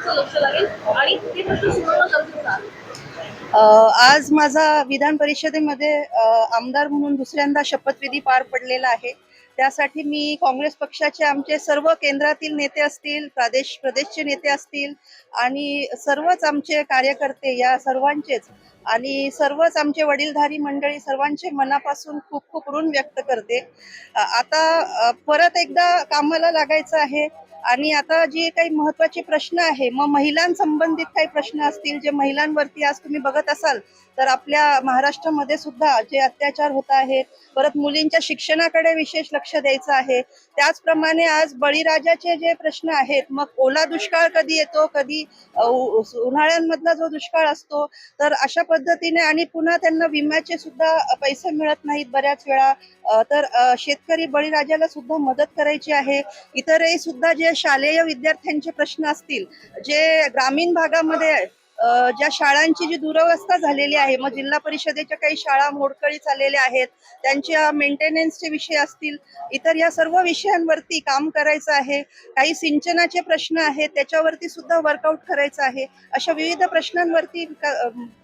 लक्ष लागेल आणि ते प्रश्न सोडवणं गरजेचं आहे. आज माझा विधान परिषदेमध्ये आमदार म्हणून दुसऱ्यांदा शपथविधी पार पडलेला आहे. त्यासाठी मी काँग्रेस पक्षाचे आमचे सर्व केंद्रातील नेते असतील, प्रदेशचे नेते असतील आणि सर्वच आमचे कार्यकर्ते या सर्वांचेच आणि सर्वच आमचे वडीलधारी मंडळी सर्वांचे मनापासून खूप खूप ऋण व्यक्त करते. आता परत एकदा कामाला लागायचं आहे आणि आता जे काही महत्त्वाचे प्रश्न आहे, मग महिलांसंबंधित काही प्रश्न असतील, जे महिलांवरती आज तुम्ही बघत असाल तर आपल्या महाराष्ट्रामध्ये सुद्धा जे अत्याचार होत आहेत, परत मुलींच्या शिक्षणाकडे विशेष लक्ष द्यायचं आहे. त्याचप्रमाणे आज बळीराजाचे जे प्रश्न आहेत, मग ओला दुष्काळ कधी येतो, कधी उन्हाळ्यांमधला जो दुष्काळ असतो, तर अशा पद्धतीने आणि पुन्हा त्यांना विम्याचे सुद्धा पैसे मिळत नाहीत बऱ्याच वेळा. तर शेतकरी बळीराजाला सुद्धा मदत करायची आहे. इतरही सुद्धा जे शालेय विद्यार्थ्यांचे प्रश्न असतील, जे ग्रामीण भागामध्ये ज्या शाळांची जी दुरवस्था झालेली आहे, मग जिल्हा परिषदेच्या काही शाळा मोडकळीस आलेल्या आहेत, त्यांच्या मेंटेनन्सचे विषय असतील, इतर या सर्व विषयांवरती काम करायचं आहे. काही सिंचनाचे प्रश्न आहेत, त्याच्यावरती सुद्धा वर्कआउट करायचं आहे. अशा विविध प्रश्नांवरती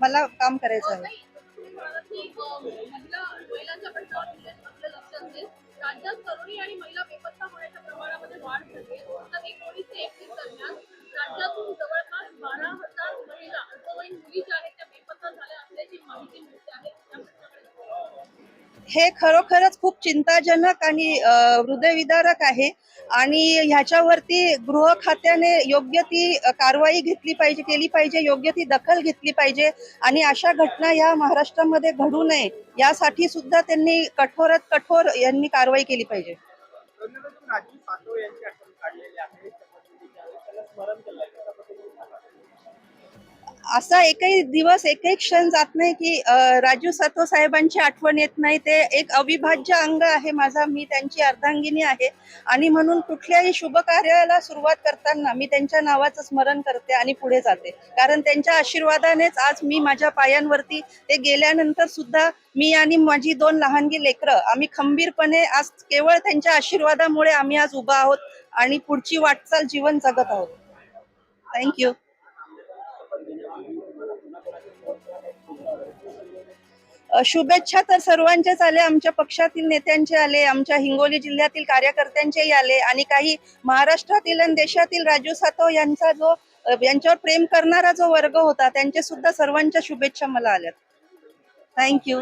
मला काम करायचं आहे. तुम्ही म्हणालात की महिलांच्या प्रश्नावर आपलं लक्ष असेल. राज्यात तरुणी आणि महिला बेपत्ता होण्याच्या प्रमाणामध्ये वाढ झाली आहे. तर 19 ते 31 दरम्यान राज्यातून जवळपास 12,000 महिला अल्पवयीन मुली ज्या आहेत त्या बेपत्ता झाल्या असल्याची माहिती मिळते आहे. त्या प्रश्नाकडे हे खरोखरच खूप चिंताजनक आणि हृदयविदारक आहे आणि ह्याच्यावरती गृह खात्याने योग्य ती कारवाई केली पाहिजे, योग्य ती दखल घेतली पाहिजे आणि अशा घटना या महाराष्ट्रामध्ये घडू नये यासाठी सुद्धा त्यांनी कठोरात कठोर यांनी कारवाई केली पाहिजे. राजीव सातव यांची आठवण काढलेली आहे शपथविधीच्या वेळी त्याला स्मरण केलंय कशा पद्धतीने सांगा. असा एकही दिवस, एकही क्षण जात नाही की राजू सातव साहेबांची आठवण येत नाही. ते एक अविभाज्य अंग आहे माझा, मी त्यांची अर्धांगिनी आहे आणि म्हणून कुठल्याही शुभ कार्याला सुरुवात करताना मी त्यांच्या नावाचं स्मरण करते आणि पुढे जाते. कारण त्यांच्या आशीर्वादानेच आज मी माझ्या पायांवरती, ते गेल्यानंतर सुद्धा मी आणि माझी 2 लहानगी लेकरं आम्ही खंबीरपणे आज केवळ त्यांच्या आशीर्वादामुळे आम्ही आज उभा आहोत आणि पुढची वाटचाल जीवन जगत आहोत. थँक्यू. शुभेच्छा तर सर्वांचेच आले, आमच्या पक्षातील नेत्यांचे आले, आमच्या हिंगोली जिल्ह्यातील कार्यकर्त्यांचेही आले आणि काही महाराष्ट्रातील आणि देशातील राजू सातव यांचा जो यांच्यावर प्रेम करणारा जो वर्ग होता त्यांचे सुद्धा सर्वांच्या शुभेच्छा मला आल्यात. थँक्यू.